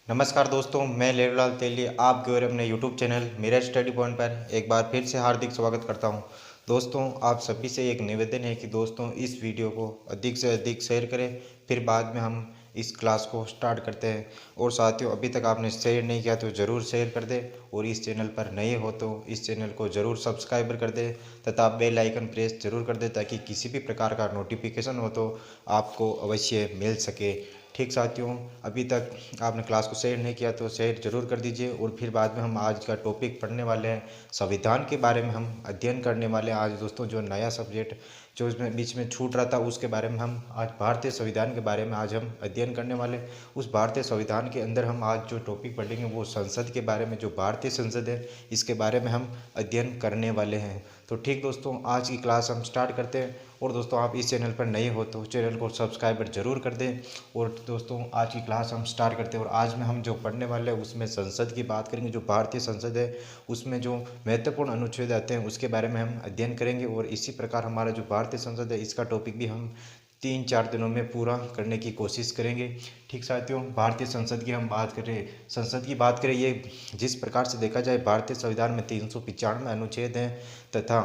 नमस्कार दोस्तों, मैं लेवलाल तेली आपके और अपने यूट्यूब चैनल मेरा स्टडी पॉइंट पर एक बार फिर से हार्दिक स्वागत करता हूं। दोस्तों, आप सभी से एक निवेदन है कि दोस्तों इस वीडियो को अधिक से अधिक शेयर करें, फिर बाद में हम इस क्लास को स्टार्ट करते हैं। और साथियों, अभी तक आपने शेयर नहीं किया तो ज़रूर शेयर कर दें, और इस चैनल पर नए हो तो इस चैनल को ज़रूर सब्सक्राइबर कर दें तथा बेल आइकन प्रेस ज़रूर कर दें, ताकि किसी भी प्रकार का नोटिफिकेशन हो तो आपको अवश्य मिल सके। ठीक साथियों, अभी तक आपने क्लास को शेयर नहीं किया तो शेयर जरूर कर दीजिए। और फिर बाद में हम आज का टॉपिक पढ़ने वाले हैं, संविधान के बारे में हम अध्ययन करने वाले हैं आज दोस्तों। जो नया सब्जेक्ट जो इसमें बीच में छूट रहा था उसके बारे में हम आज भारतीय संविधान के बारे में आज हम अध्ययन करने वाले हैं। उस भारतीय संविधान के अंदर हम आज जो टॉपिक पढ़ेंगे वो संसद के बारे में, जो भारतीय संसद है इसके बारे में हम अध्ययन करने वाले हैं। तो ठीक दोस्तों, आज की क्लास हम स्टार्ट करते हैं। और दोस्तों, आप इस चैनल पर नए हो तो चैनल को सब्सक्राइबर जरूर कर दें। और दोस्तों, आज की क्लास हम स्टार्ट करते हैं। और आज में हम जो पढ़ने वाले हैं उसमें संसद की बात करेंगे। जो भारतीय संसद है उसमें जो महत्वपूर्ण अनुच्छेद आते हैं उसके बारे में हम अध्ययन करेंगे। और इसी प्रकार हमारा जो भारतीय संसद है इसका टॉपिक भी हम 3-4 दिनों में पूरा करने की कोशिश करेंगे। ठीक साथियों, भारतीय संसद की हम बात करें, संसद की बात करें, ये जिस प्रकार से देखा जाए भारतीय संविधान में 395 अनुच्छेद हैं तथा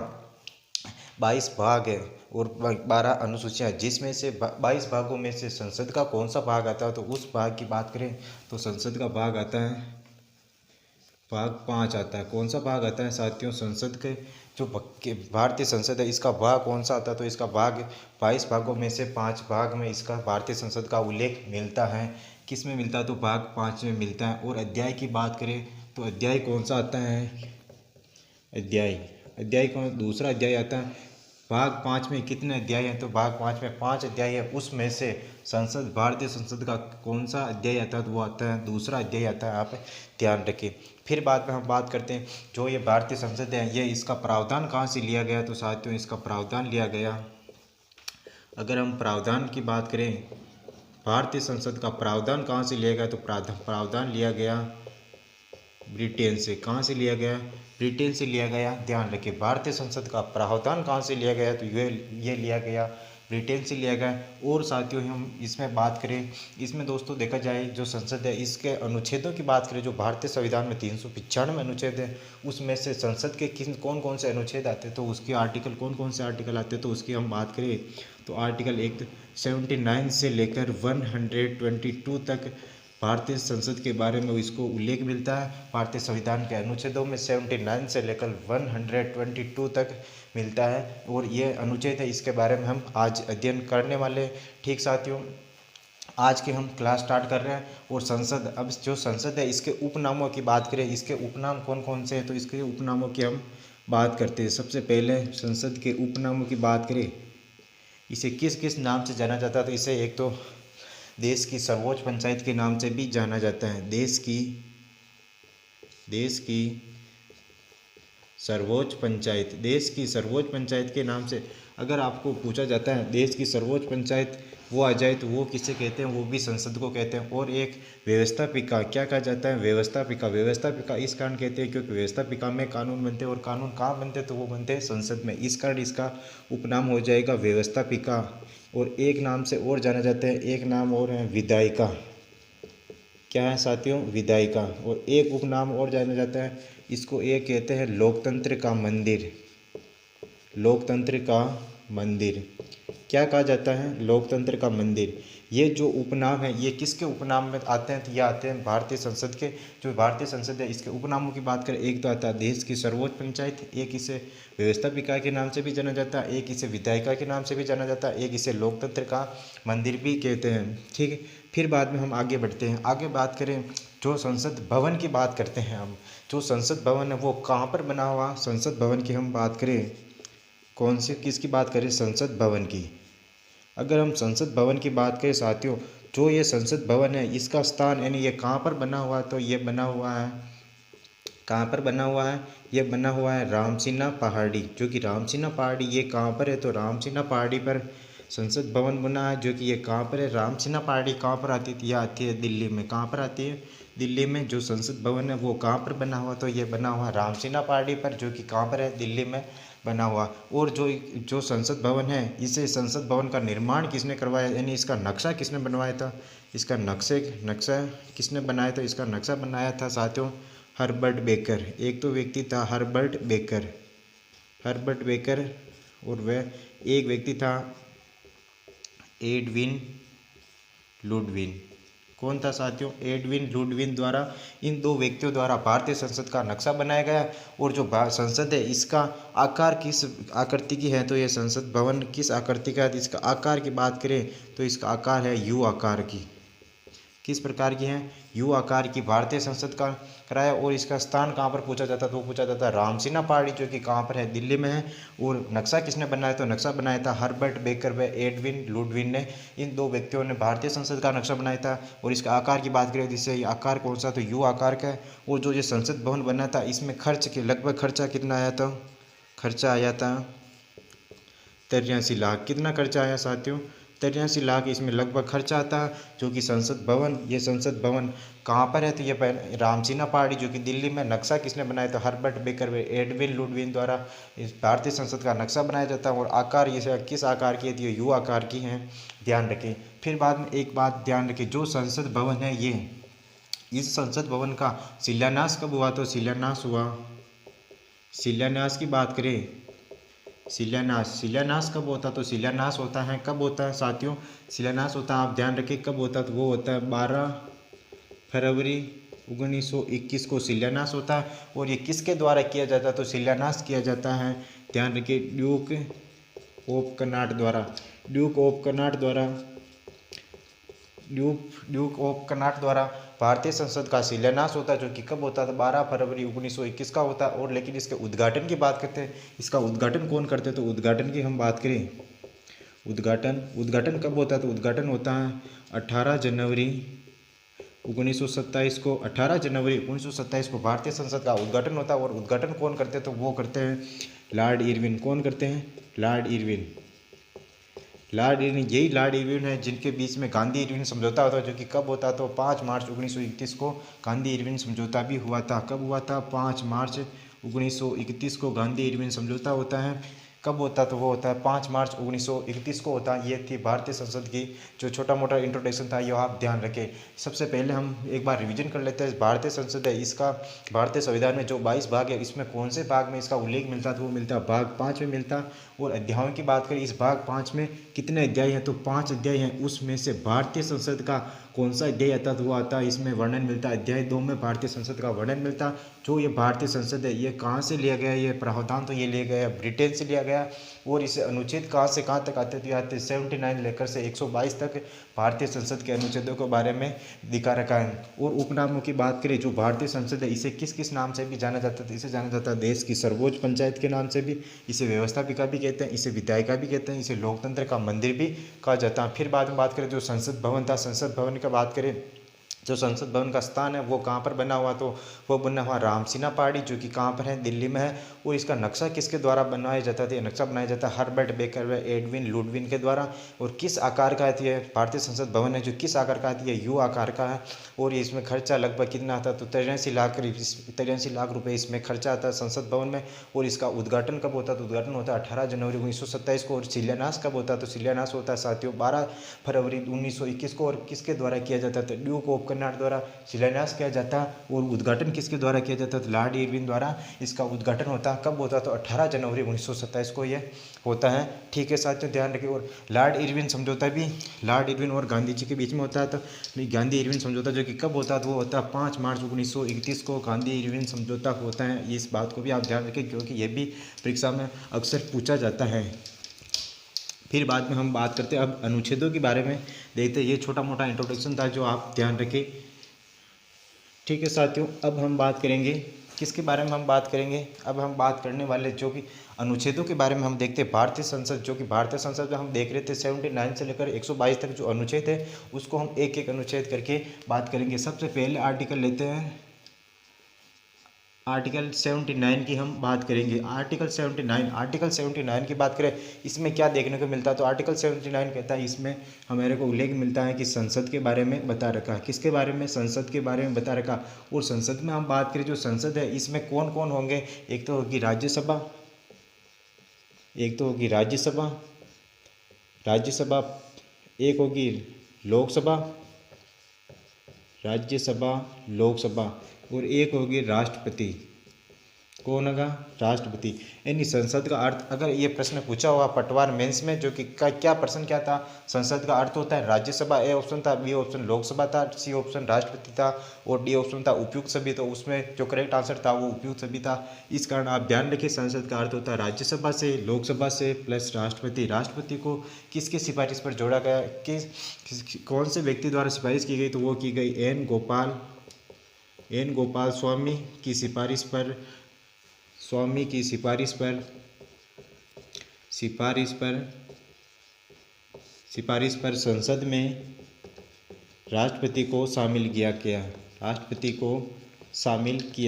22 भाग है और 12 अनुसूचियाँ, जिसमें से 22 भागों में से संसद का कौन सा भाग आता है तो उस भाग की बात करें तो संसद का भाग आता है भाग 5 आता है। कौन सा भाग आता है साथियों? संसद के जो भारतीय संसद है इसका भाग कौन सा आता है तो इसका भाग 22 भागों में से 5 भाग में इसका भारतीय संसद का उल्लेख मिलता है। किस में मिलता है तो भाग 5 में मिलता है। और अध्याय की बात करें तो अध्याय कौन सा आता है? अध्याय अध्याय कौन दूसरा अध्याय आता है। भाग 5 में कितने अध्याय हैं तो भाग 5 में 5 अध्याय है। उसमें से संसद भारतीय संसद का कौन सा अध्याय आता है तो वो आता है दूसरा अध्याय आता है। आप ध्यान रखें। फिर बाद में हम बात करते हैं जो ये भारतीय संसद है ये इसका प्रावधान कहाँ से लिया गया तो साथियों इसका प्रावधान लिया गया, अगर हम प्रावधान की बात करें भारतीय संसद का प्रावधान कहाँ से लिया गया तो प्रावधान लिया गया ब्रिटेन से। कहाँ से लिया गया? ब्रिटेन से लिया गया। ध्यान रखिए, भारतीय संसद का प्रावधान कहाँ से लिया गया तो ये लिया गया ब्रिटेन से लिया गया। और साथियों हम इसमें बात करें, इसमें दोस्तों देखा जाए जो संसद है इसके अनुच्छेदों की बात करें, जो भारतीय संविधान में 395 अनुच्छेद है उसमें से संसद के किन कौन कौन से अनुच्छेद आते हैं तो उसके आर्टिकल कौन कौन से आर्टिकल आते हैं तो उसकी हम बात करें तो आर्टिकल 179 से लेकर 122 तक भारतीय संसद के बारे में इसको उल्लेख मिलता है। भारतीय संविधान के अनुच्छेदों में 79 से लेकर 122 तक मिलता है। और ये अनुच्छेद है इसके बारे में हम आज अध्ययन करने वाले। ठीक साथियों, आज के हम क्लास स्टार्ट कर रहे हैं। और संसद, अब जो संसद है इसके उपनामों की बात करें, इसके उपनाम कौन कौन से हैं तो इसके उपनामों की हम बात करते हैं। सबसे पहले संसद के उपनामों की बात करें, इसे किस किस नाम से जाना जाता है तो इसे एक तो देश की सर्वोच्च पंचायत के नाम से भी जाना जाता है। देश की सर्वोच्च पंचायत, देश की सर्वोच्च पंचायत के नाम से अगर आपको पूछा जाता है देश की सर्वोच्च पंचायत वो आ जाए तो वो किसे कहते हैं? वो भी संसद को कहते हैं। और एक व्यवस्थापिका, क्या कहा जाता है? व्यवस्थापिका। व्यवस्थापिका इस कारण कहते हैं क्योंकि व्यवस्थापिका में कानून बनते हैं और कानून कहाँ बनते हैं तो वो बनते हैं संसद में। इस कारण इसका उपनाम हो जाएगा व्यवस्थापिका। और एक नाम से और जाना जाता है, एक नाम और है विधायिका। क्या है साथियों? विधायिका। और एक उपनाम और जाना जाता है, इसको एक कहते हैं लोकतंत्र का मंदिर। लोकतंत्र का मंदिर क्या कहा जाता है? लोकतंत्र का मंदिर। ये जो उपनाम है ये किसके उपनाम में आते हैं तो ये आते हैं भारतीय संसद के। जो भारतीय संसद है इसके उपनामों की बात करें, एक तो आता है देश की सर्वोच्च पंचायत, एक इसे व्यवस्थापिका के नाम से भी जाना जाता है, एक इसे विधायिका के नाम से भी जाना जाता है, एक इसे लोकतंत्र का मंदिर भी कहते हैं। ठीक है, फिर बाद में हम आगे बढ़ते हैं। आगे बात करें जो संसद भवन की बात करते हैं हम, जो संसद भवन है वो कहाँ पर बना हुआ? संसद भवन की हम बात करें, कौन से किसकी बात करें? संसद भवन की। अगर हम संसद भवन की बात करें साथियों, जो ये संसद भवन है इसका स्थान यानी ये कहाँ पर बना हुआ है तो ये बना हुआ है, कहाँ पर बना हुआ है? ये बना हुआ है रामसीना पहाड़ी। जो कि रामसीना पहाड़ी ये कहाँ पर है तो रामसीना पहाड़ी पर संसद भवन बना है। जो कि ये कहाँ पर है? रामसीना पहाड़ी कहाँ पर आती है? यह आती है दिल्ली में। कहाँ पर आती है? दिल्ली में। जो संसद भवन है वो कहाँ पर बना हुआ तो ये बना हुआ रामसीना पहाड़ी पर, जो कि कहाँ पर है? दिल्ली में। बना हुआ। और जो जो संसद भवन है, इसे संसद भवन का निर्माण किसने करवाया, यानी इसका नक्शा किसने बनवाया था, इसका नक्शा किसने बनाया था, इसका नक्शा बनाया था साथियों हर्बर्ट बेकर। एक तो व्यक्ति था हर्बर्ट बेकर और वह एक व्यक्ति था एडविन लुडविन। कौन था साथियों, एडविन लुडविन द्वारा, इन दो व्यक्तियों द्वारा भारतीय संसद का नक्शा बनाया गया। और जो संसद है इसका आकार किस आकृति की है, तो यह संसद भवन किस आकृति का है, इसका आकार की बात करें तो इसका आकार है यू आकार की। किस प्रकार की है, यू आकार की भारतीय संसद का कराया। और इसका स्थान कहाँ पर पूछा जाता तो पूछा जाता है रामसीना पहाड़ी, जो कि कहाँ पर है, दिल्ली में है। और नक्शा किसने बनाया तो नक्शा बनाया था हर्बर्ट बेकर व एडविन लुडविन ने। इन दो व्यक्तियों ने भारतीय संसद का नक्शा बनाया था। और इसका आकार की बात करें जिससे ये आकार कौन सा, तो यू आकार का है। और जो ये संसद भवन बना था इसमें लगभग खर्चा कितना आया था, खर्चा आया था 83 लाख। कितना खर्चा आया साथियों, 83 लाख इसमें लगभग खर्चा आता है। जो कि संसद भवन, ये संसद भवन कहाँ पर है, तो ये रामसीना पहाड़ी, जो कि दिल्ली में। नक्शा किसने बनाया था, हर्बर्ट बेकर व एडविन लुडविन द्वारा इस भारतीय संसद का नक्शा बनाया जाता है। और आकार ये किस आकार की है, तो ये यू आकार की है, ध्यान रखें। फिर बाद में एक बात ध्यान रखें, जो संसद भवन है ये, इस संसद भवन का शिलान्यास कब हुआ, तो शिलान्यास हुआ, शिलान्यास की बात करें, शिलान्यास कब होता, तो शिलान्यास होता है, कब होता है साथियों, शिलान्यास होता है, आप ध्यान रखिए कब होता है, तो वो होता है 12 फरवरी 1921 को शिलान्यास होता है। और ये किसके द्वारा किया जाता है, तो शिलान्यास किया जाता है, ध्यान रखिए ड्यूक ऑफ कर्नाट द्वारा, ड्यूक ऑफ कर्नाट द्वारा भारतीय संसद का शिलान्यास होता है, जो कि कब होता था 12 फरवरी 1921 का होता है। और लेकिन इसके उद्घाटन की बात करते हैं, इसका उद्घाटन कौन करते हैं, तो उद्घाटन की हम बात करें, उद्घाटन कब होता है, तो उद्घाटन होता है 18 जनवरी 1927 को, 18 जनवरी 1927 को भारतीय संसद का उद्घाटन होता है। और उद्घाटन कौन करते हैं, तो वो करते हैं लॉर्ड इरविन। कौन करते हैं, लॉर्ड इरविन। यही लॉर्ड इरविन है जिनके बीच में गांधी इरविन समझौता होता है, जो कि कब होता तो 5 मार्च 1931 को गांधी इरविन समझौता भी हुआ था। कब हुआ था, 5 मार्च 1931 को गांधी इरविन समझौता होता है। कब होता, तो वो होता है 5 मार्च 1931 को होता है। ये थी भारतीय संसद की जो छोटा मोटा इंट्रोडक्शन था, ये आप ध्यान रखें। सबसे पहले हम एक बार रिवीजन कर लेते हैं। भारतीय संसद है, इसका भारतीय संविधान में जो 22 भाग है, इसमें कौन से भाग में इसका उल्लेख मिलता है, तो वो मिलता है भाग 5 में मिलता है। और अध्यायों की बात करें, इस भाग 5 में कितने अध्याय हैं, तो 5 अध्याय हैं। उसमें से भारतीय संसद का कौन सा अध्याय आता है, तो वो आता है, इसमें वर्णन मिलता है। अध्याय 2 में भारतीय संसद का वर्णन मिलता है। जो ये भारतीय संसद है, ये कहाँ से लिया गया, ये प्रावधान तो ये लिया गया ब्रिटेन से लिया गया। और इसे अनुच्छेद कहाँ से कहाँ तक आते, तो ये आते 79 लेकर से 122 तक भारतीय संसद के अनुच्छेदों के बारे में दिखा रखा है। और उपनामों की बात करें, जो भारतीय संसद है, इसे किस किस नाम से भी जाना जाता है, इसे जाना जाता है देश की सर्वोच्च पंचायत के नाम से भी, इसे व्यवस्थापिका भी कहते हैं, इसे विधायिका भी कहते हैं, इसे लोकतंत्र का मंदिर भी कहा जाता है। फिर बाद में बात करें जो संसद भवन था, संसद भवन की बात करें, जो संसद भवन का स्थान है वो कहाँ पर बना हुआ, तो वो बना हुआ रामसीना पहाड़ी, जो कि कहाँ पर है, दिल्ली में है। और इसका नक्शा किसके द्वारा बनाया जाता था, नक्शा बनाया जाता है हर्बर्ट बेकर व एडविन लुडविन के द्वारा। और किस आकार का है, ये भारतीय संसद भवन है जो किस आकार का है, ये यू आकार का है। और इसमें खर्चा लगभग कितना आता है, तो 83 लाख रुपये इसमें खर्चा आता है संसद भवन में। और इसका उद्घाटन कब होता है, तो उद्घाटन होता है 18 जनवरी 1927 को। और शिलान्यास कब होता है, तो शिलान्यास होता है साथियों 12 फरवरी 1921 को। और किसके द्वारा किया जाता था, ड्यूक ऑफ कर्नाट द्वारा शिलान्यास किया जाता। और उद्घाटन किसके द्वारा किया जाता, तो लॉर्ड इरविन द्वारा इसका उद्घाटन होता। कब होता, तो 18 जनवरी 1927 को ये होता है। ठीक है साथियों, ध्यान रखिए। और लॉर्ड इरविन समझौता भी लॉर्ड इरविन और गांधी जी के बीच में होता है। तो गांधी इरविन समझौता जो कि कब होता है, तो वो होता है 5 मार्च 1931 को गांधी इरविन समझौता होता है। इस बात को भी आप ध्यान रखें, क्योंकि ये भी परीक्षा में अक्सर पूछा जाता है। फिर बाद में हम बात करते हैं अब अनुच्छेदों के बारे में, देखते हैं। ये छोटा मोटा इंट्रोडक्शन था जो आप ध्यान रखें। ठीक है साथियों, अब हम बात करेंगे किसके बारे में हम बात करेंगे, अब हम बात करने वाले जो कि अनुच्छेदों के बारे में हम देखते हैं। भारतीय संसद, जो कि भारतीय संसद में हम देख रहे थे 79 से लेकर 122 तक जो अनुच्छेद है, उसको हम एक एक अनुच्छेद करके बात करेंगे। सबसे पहले आर्टिकल लेते हैं, आर्टिकल 79 की हम बात करेंगे। आर्टिकल 79 की बात करें, इसमें क्या देखने को मिलता है, तो आर्टिकल 79 कहता है, इसमें हमारे को उल्लेख मिलता है कि संसद के बारे में बता रखा है। किसके बारे में, संसद के बारे में बता रखा। और संसद में हम बात करें, जो संसद है इसमें कौन कौन होंगे, एक तो होगी राज्यसभा, एक तो होगी राज्यसभा, राज्यसभा, एक होगी लोकसभा, राज्यसभा, लोकसभा, और एक होगी राष्ट्रपति। कौन होगा? राष्ट्रपति। यानी संसद का अर्थ, अगर ये प्रश्न पूछा हुआ पटवार मेंस में, जो कि क्या प्रश्न क्या था, संसद का अर्थ होता है राज्यसभा, ए ऑप्शन था, बी ऑप्शन लोकसभा था, सी ऑप्शन राष्ट्रपति था, और डी ऑप्शन था उपयुक्त सभी। तो उसमें जो करेक्ट आंसर था वो उपयुक्त सभी था। इस कारण आप ध्यान रखिए, संसद का अर्थ होता है राज्यसभा से, लोकसभा से प्लस राष्ट्रपति। राष्ट्रपति को किसकी सिफारिश पर जोड़ा गया, कौन से व्यक्ति द्वारा सिफारिश की गई, तो वो की गई एन गोपाल स्वामी की सिफारिश पर, स्वामी की सिफारिश पर संसद में राष्ट्रपति को शामिल किया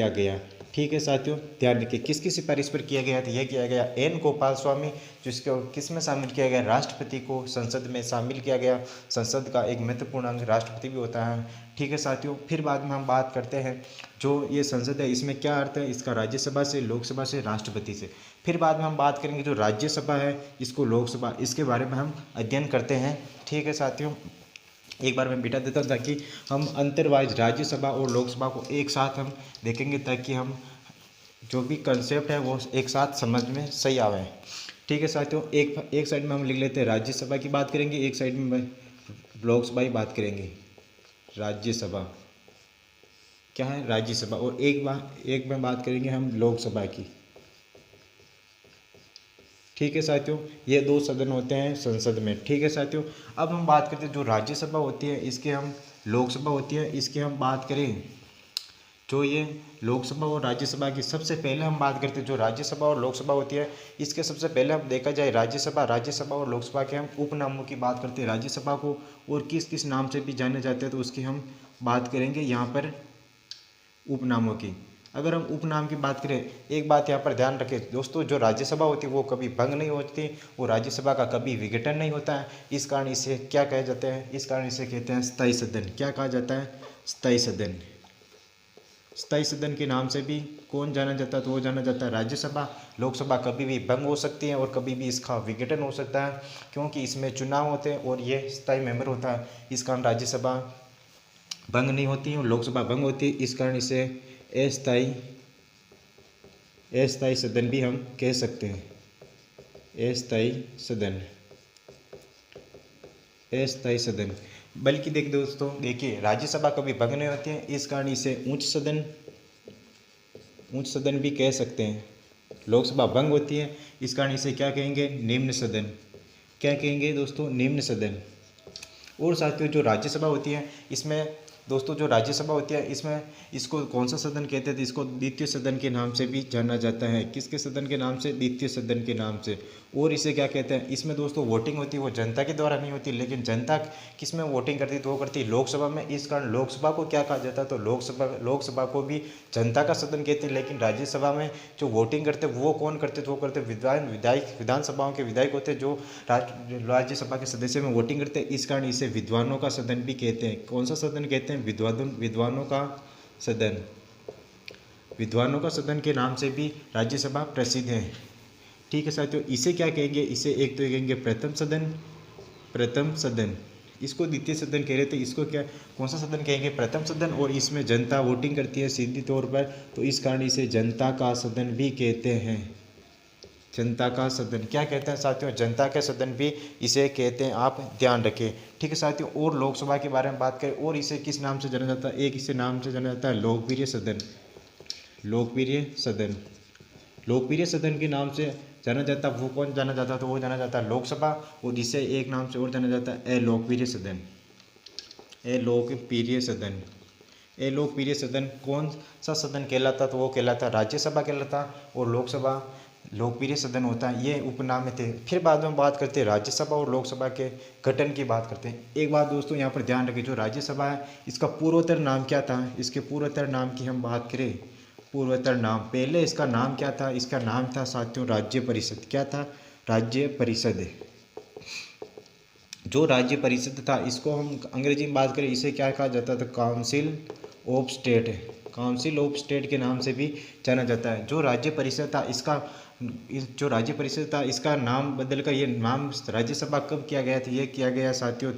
गया। ठीक है साथियों, ध्यान रखिए किसकी सिफारिश पर किया गया था, यह किया गया एन गोपाल स्वामी, जिसको किस में शामिल किया गया, राष्ट्रपति को संसद में शामिल किया गया। संसद का एक महत्वपूर्ण अंग राष्ट्रपति भी होता है। ठीक है साथियों, फिर बाद में हम बात करते हैं जो ये संसद है इसमें क्या अर्थ है, इसका राज्यसभा से, लोकसभा से, राष्ट्रपति से। फिर बाद में हम बात करेंगे जो राज्यसभा है, इसको लोकसभा, इसके बारे में हम अध्ययन करते हैं। ठीक है साथियों, एक बार मैं बिठा देता हूँ ताकि हम अंतरवाइज राज्यसभा और लोकसभा को एक साथ हम देखेंगे, ताकि हम जो भी कंसेप्ट है वो एक साथ समझ में सही आवे। ठीक है साथियों, एक साइड में हम लिख लेते हैं राज्यसभा की बात करेंगे, एक साइड में लोकसभा की बात करेंगे। राज्यसभा क्या है, राज्यसभा, और एक में बात करेंगे हम लोकसभा की। ठीक है साथियों, ये दो सदन होते हैं संसद में। ठीक है साथियों, अब हम बात करते हैं जो राज्यसभा होती है इसके हम, लोकसभा होती है इसकी हम बात करें, जो ये लोकसभा और राज्यसभा की सबसे पहले हम बात करते हैं जो राज्यसभा और लोकसभा होती है इसके सबसे पहले हम देखा जाए राज्यसभा और लोकसभा के हम उपनामों की बात करते हैं। राज्यसभा को और किस किस नाम से भी जाने जाते हैं तो उसकी हम बात करेंगे यहाँ पर उपनामों की। अगर हम उपनाम की बात करें, एक बात यहाँ पर ध्यान रखें दोस्तों, जो राज्यसभा होती है वो कभी भंग नहीं होती, वो राज्यसभा का कभी विघटन नहीं होता है। इस कारण इसे क्या कहे जाते हैं, इस कारण इसे कहते हैं स्थायी सदन। क्या कहा जाता है, स्थायी सदन। स्थायी सदन के नाम से भी कौन जाना जाता है, तो वो जाना जाता है राज्यसभा। लोकसभा कभी भी भंग हो सकती है और कभी भी इसका विघटन हो सकता है, क्योंकि इसमें चुनाव होते हैं और ये स्थायी मेंबर होता है। इस कारण राज्यसभा भंग नहीं होती है और लोकसभा भंग होती है, इस कारण इसे अस्थायी सदन भी हम कह सकते हैं। अस्थायी सदन। बल्कि देखिए राज्यसभा कभी भंग नहीं होती है, इस कारण इसे उच्च सदन भी कह सकते हैं। लोकसभा भंग होती है, इस कारण इसे क्या कहेंगे, निम्न सदन। क्या कहेंगे दोस्तों, निम्न सदन। और साथियों जो राज्यसभा होती है इसमें दोस्तों, जो राज्यसभा होती है इसमें इसको कौन सा सदन कहते थे, इसको द्वितीय सदन के नाम से भी जाना जाता है। किसके सदन के नाम से, द्वितीय सदन के नाम से। और इसे क्या कहते हैं, इसमें दोस्तों वोटिंग होती है, वो जनता के द्वारा नहीं होती, लेकिन जनता किस में वोटिंग करती है, तो वो करती है लोकसभा में। इस कारण लोकसभा को क्या कहा जाता है, तो लोकसभा को भी जनता का सदन कहते हैं। लेकिन राज्यसभा में जो वोटिंग करते हैं वो कौन करते, तो वो करते विधानसभाओं के विधायक होते हैं, जो राज्यसभा के सदस्य में वोटिंग करते हैं। इस कारण इसे विद्वानों का सदन भी कहते हैं। कौन सा सदन कहते हैं, विद्वानों का सदन। विद्वानों का सदन के नाम से भी राज्यसभा प्रसिद्ध है। ठीक है साथियों, इसे क्या कहेंगे, इसे एक तो कहेंगे प्रथम सदन। इसको द्वितीय सदन कह रहे थे, इसको क्या, कौन सा सदन कहेंगे, प्रथम सदन। और इसमें जनता वोटिंग करती है सीधी तौर पर, तो इस कारण इसे जनता का सदन भी कहते हैं। जनता का सदन क्या कहते हैं साथियों, जनता के सदन भी इसे कहते हैं, आप ध्यान रखें। ठीक है साथियों, और लोकसभा के बारे में बात करें, और इसे किस नाम से जाना जाता है, एक इसे नाम से जाना जाता है लोकप्रिय सदन। लोकप्रिय सदन के नाम से जाना जाता है, वो कौन जाना जाता है, तो वो जाना जाता है लोकसभा। और इसे एक नाम से और जाना जाता है अलोकप्रिय सदन। कौन सा सदन कहलाता, तो वो कहलाता राज्यसभा कहलाता, और लोकसभा लोकप्रिय सदन होता है। ये उपनाम थे। फिर बाद में बात करते हैं राज्यसभा और लोकसभा के गठन की बात करते हैं। एक बात दोस्तों यहाँ पर ध्यान रखें, जो राज्यसभा है इसका पूर्वोत्तर नाम क्या था, इसके पूर्वोत्तर नाम की हम बात करें, पूर्वोत्तर नाम, पहले इसका नाम क्या था, इसका नाम था साथियों राज्य परिषद। क्या था, राज्य परिषद। जो राज्य परिषद था इसको हम अंग्रेजी में बात करें, इसे क्या कहा जाता था, काउंसिल ऑफ स्टेट के नाम से भी जाना जाता है। जो राज्य परिषद था इसका जो राज्य परिषद था इसका नाम बदलकर ये नाम राज्यसभा कब किया गया था? ये किया गया साथियों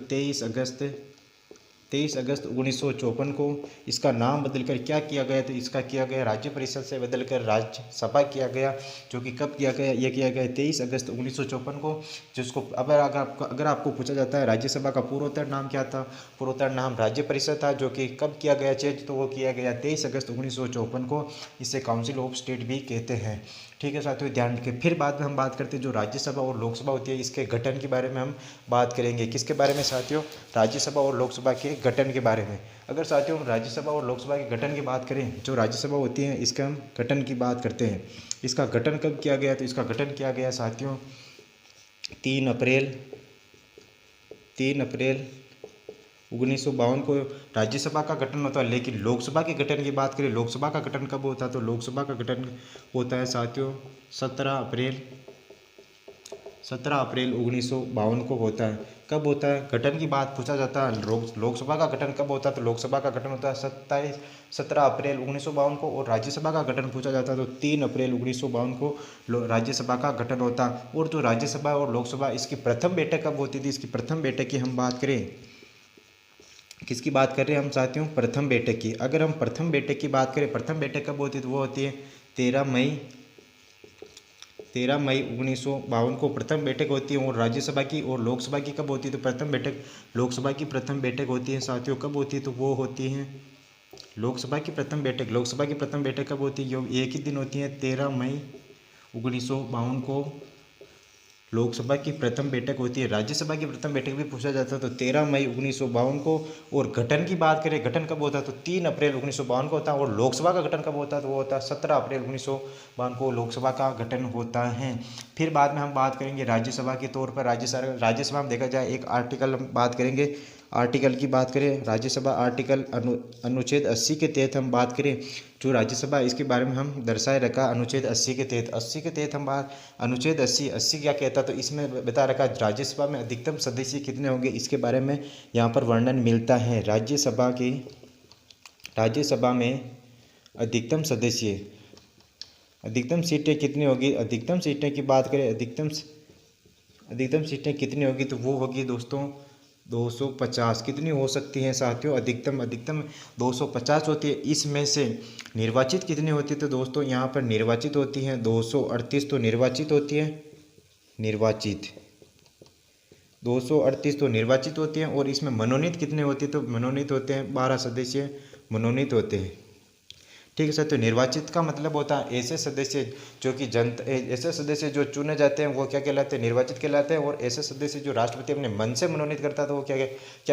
23 अगस्त 1954 को। इसका नाम बदलकर क्या किया गया? तो इसका किया गया राज्य परिषद से बदलकर राज्यसभा किया गया, जो कि कब किया गया? ये किया गया 23 अगस्त 1954 को। जिसको अगर आपको पूछा जाता है राज्यसभा का पूर्वोत्तर नाम क्या था? पूर्वोत्तर नाम राज्य परिषद था, जो कि कब किया गया चेंज? तो वो किया गया 23 अगस्त 1954 को। इसे काउंसिल ऑफ स्टेट भी कहते हैं। ठीक है साथियों, ध्यान रखें। फिर बाद में हम बात करते हैं जो राज्यसभा और लोकसभा होती है, इसके गठन के बारे में हम बात करेंगे। किसके बारे में साथियों? राज्यसभा और लोकसभा के गठन के बारे में। अगर साथियों हम राज्यसभा और लोकसभा के गठन की बात करें, जो राज्यसभा होती है इसका हम गठन की बात करते हैं। इसका गठन कब किया गया? तो इसका गठन किया गया साथियों 3 अप्रैल 1952 को राज्यसभा का गठन होता है। लेकिन लोकसभा के गठन की बात करें, लोकसभा का गठन कब होता है? तो लोकसभा का गठन होता है साथियों 17 अप्रैल 1952 को होता है। कब होता है? गठन की बात पूछा जाता है, लोकसभा का गठन कब होता है? तो लोकसभा का गठन होता है 17 अप्रैल 1952 को। और राज्यसभा का गठन पूछा जाता है तो 3 अप्रैल 1952 को राज्यसभा का गठन होता है। और जो राज्यसभा और लोकसभा इसकी प्रथम बैठक कब होती थी? इसकी प्रथम बैठक की हम बात करें, किसकी बात कर रहे हैं हम साथियों? प्रथम बैठक की। अगर हम प्रथम बैठक की बात करें, प्रथम बैठक कब होती है? तो वो होती है 13 मई 1952 को प्रथम बैठक होती है। और राज्यसभा की और लोकसभा की कब होती है? तो प्रथम बैठक लोकसभा की प्रथम बैठक होती है साथियों। कब होती है? तो वो होती है लोकसभा की प्रथम बैठक कब होती है? ये एक ही दिन होती है, 13 मई 1952 को लोकसभा की प्रथम बैठक होती है। राज्यसभा की प्रथम बैठक भी पूछा जाता है तो 13 मई 1952 को। और गठन की बात करें, गठन कब होता है? तो 3 अप्रैल 1952 को होता है। और लोकसभा का गठन कब होता है? तो वो होता है 17 अप्रैल 1952 को लोकसभा का गठन होता है। फिर बाद में हम बात करेंगे राज्यसभा के तौर पर। राज्यसभा में देखा जाए एक आर्टिकल हम बात करेंगे, आर्टिकल की बात करें राज्यसभा आर्टिकल अनुच्छेद 80 के तहत हम बात करें, जो राज्यसभा इसके बारे में हम दर्शाए रखा अनुच्छेद 80 के तहत हम बात अनुच्छेद 80 क्या कहता? तो इसमें बता रखा राज्यसभा में अधिकतम सदस्य कितने होंगे, इसके बारे में यहाँ पर वर्णन मिलता है। राज्यसभा में अधिकतम सीटें कितनी होगी? अधिकतम सीटें की बात करें, अधिकतम सीटें कितनी होगी? तो वो होगी दोस्तों 250। कितनी हो सकती हैं साथियों? अधिकतम 250 होती है। इसमें से निर्वाचित कितनी होती है? तो दोस्तों यहाँ पर निर्वाचित होती हैं 238 तो निर्वाचित होती है, 238 तो निर्वाचित होती हैं। और इसमें मनोनीत कितने होती है? तो मनोनीत होते हैं 12 सदस्य मनोनीत होते हैं। ठीक है सर। तो निर्वाचित का मतलब होता है ऐसे सदस्य जो चुने जाते हैं वो क्या कहलाते हैं? निर्वाचित कहलाते हैं। और ऐसे सदस्य जो राष्ट्रपति अपने मन से मनोनीत करता है तो वो क्या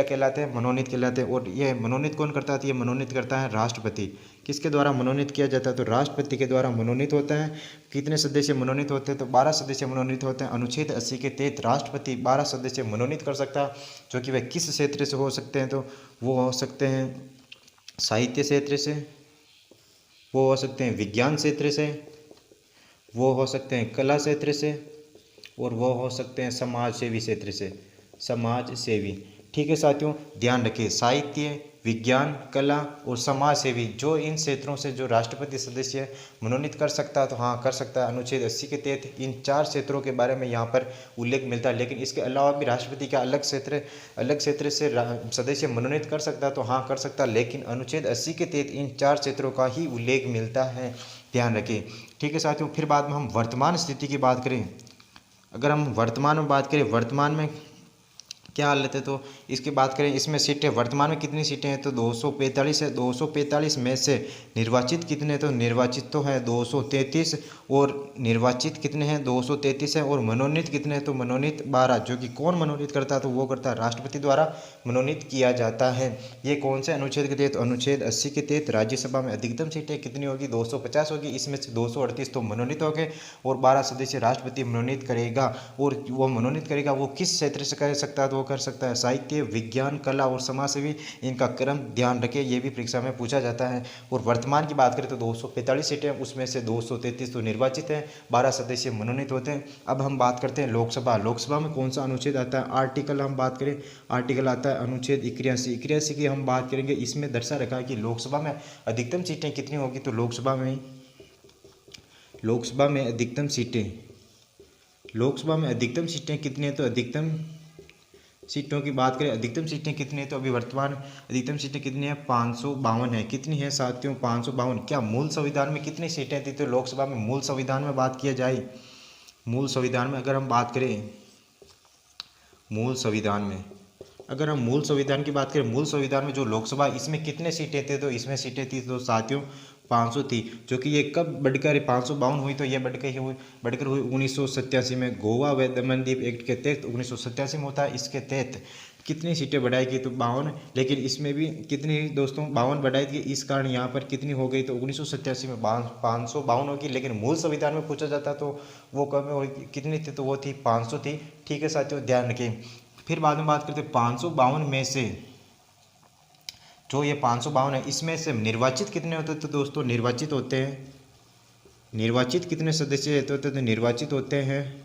कहलाते हैं? मनोनीत कहलाते हैं। और ये मनोनीत कौन करता है? तो ये मनोनीत करता है राष्ट्रपति। किसके द्वारा मनोनीत किया जाता है? तो राष्ट्रपति के द्वारा मनोनीत होता है। कितने सदस्य मनोनीत होते हैं? तो 12 सदस्य मनोनीत होते हैं। अनुच्छेद 80 के तहत राष्ट्रपति 12 सदस्य मनोनीत कर सकता है, जो कि वह किस क्षेत्र से हो सकते हैं? तो वो हो सकते हैं साहित्य क्षेत्र से, वो हो सकते हैं विज्ञान क्षेत्र से, वो हो सकते हैं कला क्षेत्र से, और वो हो सकते हैं समाज सेवी क्षेत्र से, समाज सेवी। ठीक है साथियों, ध्यान रखिए साहित्य, विज्ञान, कला और समाज सेवी जो इन क्षेत्रों से जो राष्ट्रपति सदस्य मनोनीत कर सकता है तो हाँ कर सकता है। अनुच्छेद 80 के तहत इन 4 क्षेत्रों के बारे में यहाँ पर उल्लेख मिलता है। लेकिन इसके अलावा भी राष्ट्रपति का अलग क्षेत्र से सदस्य मनोनीत कर सकता है तो हाँ कर सकता है। लेकिन अनुच्छेद 80 के तहत इन 4 क्षेत्रों का ही उल्लेख मिलता है, ध्यान रखिए। ठीक है साथियों, फिर बाद में हम वर्तमान स्थिति की बात करें। अगर हम वर्तमान में बात करें, वर्तमान में क्या हालत है तो इसकी बात करें। इसमें सीटें वर्तमान में कितनी सीटें हैं? तो 245 है। 245 में से निर्वाचित कितने? तो निर्वाचित तो है 233। और निर्वाचित कितने हैं? 233 है। और मनोनीत कितने हैं? तो मनोनीत 12। जो कि कौन मनोनीत करता है? तो वो करता है राष्ट्रपति द्वारा मनोनीत किया जाता है। ये कौन से अनुच्छेद के तहत? अनुच्छेद 80 के तहत राज्यसभा में अधिकतम सीटें कितनी होगी? 250 होगी। इसमें से 238 तो मनोनीत हो गए और 12 सदस्य राष्ट्रपति मनोनीत करेगा। और वो मनोनीत करेगा वो किस क्षेत्र से कर सकता है? तो कर सकता है साहित्य, विज्ञान, कला और समाज सेवी। इनका क्रम ध्यान रखें, ये भी परीक्षा में पूछा जाता है। और वर्तमान की बात करें तो 245 सीटें, उसमें से 233 तो निर्वाचित हैं, 12 सदस्य मनोनीत होते हैं। अब हम बात करते हैं लोकसभा। लोकसभा में कौन सा अनुच्छेद आता है? आर्टिकल हम बात करें, आर्टिकल आता है अनुच्छेद 81 की हम बात करेंगे। इसमें दर्शा रखा है कि लोकसभा में अधिकतम सीटें कितनी होगी? तो लोकसभा लोकसभा में अधिकतम सीटें, लोकसभा में अधिकतम सीटें कितनी हैं? तो अधिकतम सीटों की बात करें, अधिकतम सीटें कितनी है? तो अभी वर्तमान अधिकतम सीटें कितनी है? 552 है। कितनी है साथियों? 552। क्या मूल संविधान में कितनी सीटें थी? तो लोकसभा में मूल संविधान में बात किया जाए, मूल संविधान में अगर हम बात करें, मूल संविधान में अगर हम मूल संविधान की बात करें, मूल संविधान में जो लोकसभा, इसमें कितने सीटें थे? तो इसमें सीटें थी तो साथियों 500 थी, जो कि ये कब बढ़कर 552 हुई? तो ये बढ़कर हुई 1987 में, गोवा व दमनदीप एक्ट के तहत 1987 में होता है। इसके तहत कितनी सीटें बढ़ाई गई? तो 52। लेकिन इसमें भी कितनी दोस्तों? 52 बढ़ाई गई। इस कारण यहाँ पर कितनी हो गई? तो 1987 में 552 होगी। लेकिन मूल संविधान में पूछा जाता तो वो कब में कितनी थी? तो वो थी 500 थी। ठीक है साथियों, ध्यान रखें। फिर बाद में बात करते हैं 552 में से, जो ये 552 है, इसमें से निर्वाचित कितने होते हैं? तो दोस्तों निर्वाचित होते हैं, निर्वाचित कितने सदस्य होते हैं? तो निर्वाचित होते हैं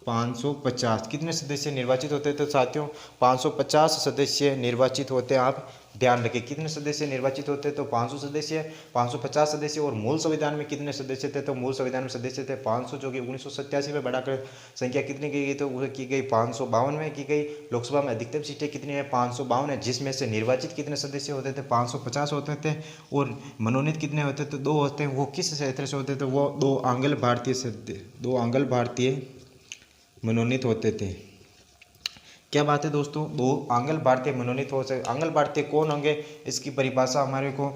550। कितने सदस्य निर्वाचित होते हैं? तो साथियों 550 सदस्य निर्वाचित होते हैं। आप ध्यान रखें, कितने सदस्य निर्वाचित होते हैं? तो 500 सदस्य, 550 सदस्य। और मूल संविधान में कितने सदस्य थे? तो मूल संविधान में सदस्य थे 500, जो कि 1987 में बढ़ाकर संख्या कितनी की गई? तो वो की गई 552 में की गई। लोकसभा में अधिकतम सीटें कितनी है? 552 है, जिसमें से निर्वाचित कितने सदस्य होते थे? 550 होते थे। और मनोनीत कितने होते थे? 2 होते हैं। वो किस क्षेत्र से होते थे? वो 2 आंग्ल भारतीय मनोनीत होते थे। क्या बात है दोस्तों? 2 आंग्ल भारतीय मनोनीत हो सके। आंग्ल भारतीय कौन होंगे? इसकी परिभाषा हमारे को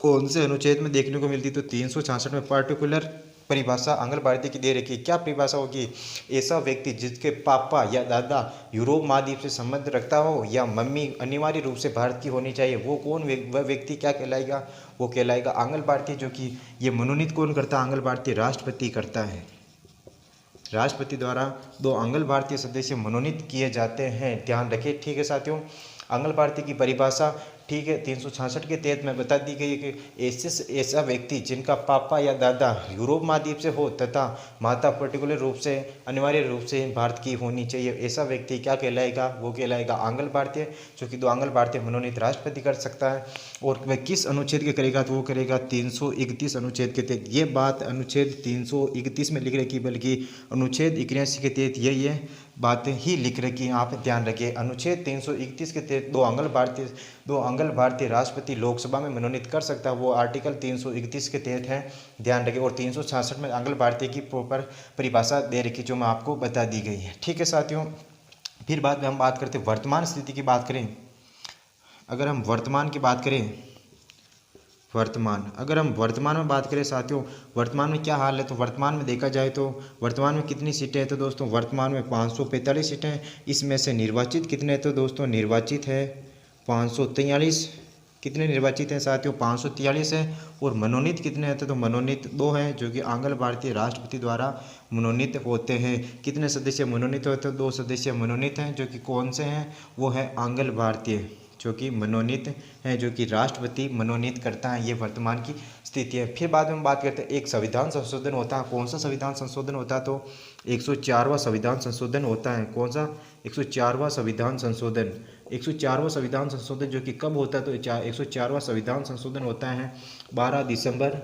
कौन से अनुच्छेद में देखने को मिलती? तो 366 में पार्टिकुलर परिभाषा आंग्ल भारतीय की दे रखी है। क्या परिभाषा होगी? ऐसा व्यक्ति जिसके पापा या दादा यूरोप महाद्वीप से संबंध रखता हो, या मम्मी अनिवार्य रूप से भारत की होनी चाहिए, वो कौन वह व्यक्ति क्या कहलाएगा? वो कहलाएगा आंग्ल भारतीय। जो कि ये मनोनीत कौन करता है? आंग्ल भारतीय राष्ट्रपति करता है। राष्ट्रपति द्वारा 2 आंग्ल भारतीय सदस्य मनोनीत किए जाते हैं। ध्यान रखिए। ठीक है साथियों, आंग्ल भारतीय की परिभाषा, ठीक है, 366 के तहत में बता दी गई है कि ऐसा व्यक्ति जिनका पापा या दादा यूरोप महाद्वीप से हो तथा माता पर्टिकुलर रूप से अनिवार्य रूप से भारत की होनी चाहिए, ऐसा व्यक्ति क्या कहलाएगा? वो कहलाएगा आंग्ल भारतीय, जो कि 2 आंग्ल भारतीय मनोनीत राष्ट्रपति कर सकता है। और वह किस अनुच्छेद के करेगा? तो वो करेगा 331 अनुच्छेद के तहत। ये बात अनुच्छेद 331 में लिख रखी, बल्कि अनुच्छेद 81 के तहत ये बातें ही लिख रखी हैं। आप ध्यान रखिए, अनुच्छेद 331 के तहत 2 आंग्ल भारतीय राष्ट्रपति लोकसभा में मनोनीत कर सकता है। वो आर्टिकल 331 के तहत है। ध्यान रखिए। और 366 में आंग्ल भारतीय की प्रॉपर परिभाषा दे रखी, जो मैं आपको बता दी गई है। ठीक है साथियों, फिर बाद में हम बात करते हैं वर्तमान स्थिति की बात करें। अगर हम वर्तमान की बात करें, अगर हम वर्तमान में बात करें साथियों, वर्तमान में क्या हाल है? तो वर्तमान में देखा जाए तो वर्तमान में कितनी सीटें हैं? तो दोस्तों वर्तमान में 545 सीटें हैं। इसमें से निर्वाचित कितने हैं? तो दोस्तों निर्वाचित है 543। कितने निर्वाचित हैं साथियों? 543 है। और मनोनीत कितने हैं? तो मनोनीत 2 हैं, जो कि आंग्ल भारतीय राष्ट्रपति द्वारा मनोनीत होते हैं। कितने सदस्य मनोनीत होते हैं? 2 सदस्य मनोनीत हैं, जो कि कौन से हैं? वो है आंग्ल भारतीय, जो कि मनोनीत हैं, जो कि राष्ट्रपति मनोनीत करता है। ये वर्तमान की स्थिति है। फिर बाद में हम बात करते हैं, एक संविधान संशोधन होता है। कौन सा संविधान संशोधन होता है? तो 104वां संविधान संशोधन होता है। कौन सा? 104वां संविधान संशोधन। 104वां संविधान संशोधन जो कि कब होता है? तो 104वां संविधान संशोधन होता है 12 दिसंबर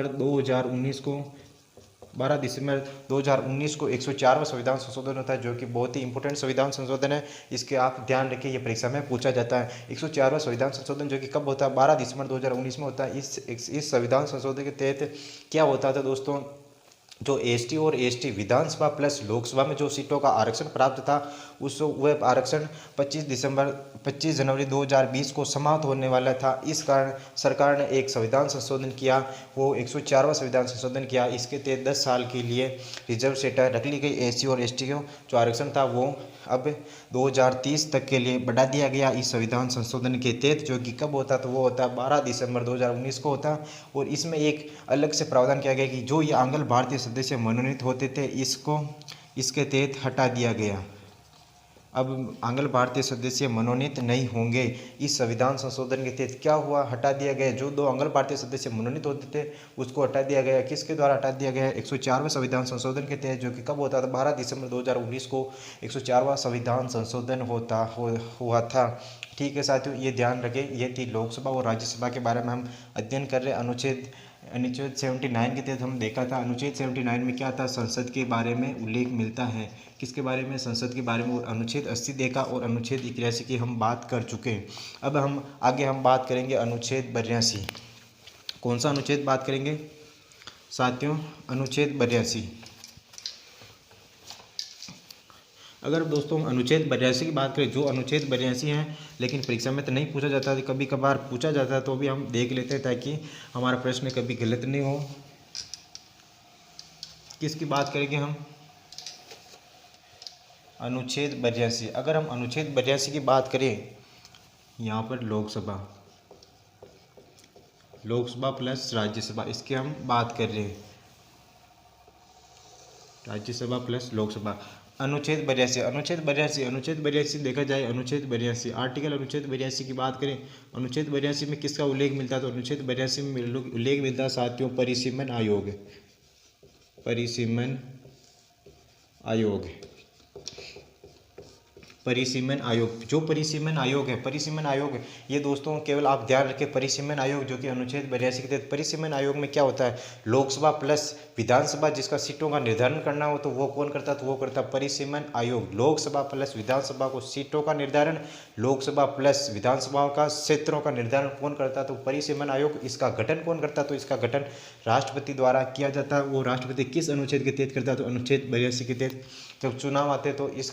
2019 को। 12 दिसंबर 2019 को 104वां संविधान संशोधन होता है, जो कि बहुत ही इंपॉर्टेंट संविधान संशोधन है। इसके आप ध्यान रखिए, ये परीक्षा में पूछा जाता है। 104वां संविधान संशोधन जो कि कब होता है? 12 दिसंबर 2019 में होता है। इस संविधान संशोधन के तहत क्या होता था दोस्तों? जो एसटी और एसटी विधानसभा प्लस लोकसभा में जो सीटों का आरक्षण प्राप्त था, उस वह आरक्षण 25 जनवरी 2020 को समाप्त होने वाला था। इस कारण सरकार ने एक संविधान संशोधन किया, वो 104वां संविधान संशोधन किया। इसके तहत 10 साल के लिए रिजर्व सीटें रख ली गई। एससी और एसटी को जो आरक्षण था वो अब 2030 तक के लिए बढ़ा दिया गया इस संविधान संशोधन के तहत, जो कि कब होता? तो वो होता है 12 दिसंबर 2019 को होता। और इसमें एक अलग से प्रावधान किया गया कि जो ये आंग्ल भारतीय सदस्य मनोनीत होते थे, इसके तहत हटा दिया गया। अब आंग्ल भारतीय सदस्य मनोनीत नहीं होंगे। इस संविधान संशोधन के तहत क्या हुआ? हटा दिया गया। जो 2 आंग्ल भारतीय सदस्य मनोनीत होते थे उसको हटा दिया गया। किसके द्वारा हटा दिया गया? 104वें संविधान संशोधन के तहत, जो कि कब होता था? 12 दिसंबर 2019 को 104वां संविधान संशोधन हुआ था। ठीक है साथियों, ये ध्यान रखें। ये थी लोकसभा और राज्यसभा के बारे में हम अध्ययन कर रहे हैं। अनुच्छेद अनुच्छेद 79 के तहत हम देखा था, अनुच्छेद 79 में क्या था, संसद के बारे में उल्लेख मिलता है। किसके बारे में, संसद के बारे में। और अनुच्छेद 80 देखा और अनुच्छेद 81 की हम बात कर चुके हैं। अब हम आगे बात करेंगे अनुच्छेद 82। कौन सा अनुच्छेद बात करेंगे साथियों, अनुच्छेद 82। अगर दोस्तों अनुच्छेद 82 की बात करें, जो अनुच्छेद 82 हैं लेकिन परीक्षा में तो नहीं पूछा जाता, कभी कभार पूछा जाता है, तो भी हम देख लेते हैं ताकि हमारा प्रश्न कभी गलत नहीं हो। किसकी बात करेंगे हम, अनुच्छेद 82। अगर हम अनुच्छेद 82 की बात करें, यहाँ पर लोकसभा प्लस राज्यसभा, इसकी हम बात कर रहे हैं, राज्यसभा प्लस लोकसभा। अनुच्छेद 82 देखा जाए, अनुच्छेद 82 आर्टिकल अनुच्छेद 82 की बात करें, अनुच्छेद 82 में किसका उल्लेख मिलता है, तो अनुच्छेद 82 में उल्लेख मिलता है साथियों परिसीमन आयोग। परिसीमन आयोग, जो परिसीमन आयोग है, ये दोस्तों केवल आप ध्यान रखें, परिसीमन आयोग जो कि अनुच्छेद 82 के तहत, परिसीमन आयोग में क्या होता है, लोकसभा प्लस विधानसभा जिसका सीटों का निर्धारण करना हो तो वो कौन करता है, तो वो करता है परिसीमन आयोग। लोकसभा प्लस विधानसभा को सीटों का निर्धारण, लोकसभा प्लस विधानसभाओं का क्षेत्रों का निर्धारण कौन करता है, तो परिसीमन आयोग। इसका गठन कौन करता है, तो इसका गठन राष्ट्रपति द्वारा किया जाता है। वो राष्ट्रपति किस अनुच्छेद के तहत करता है, तो अनुच्छेद 82 के तहत। जब चुनाव आते हैं तो इस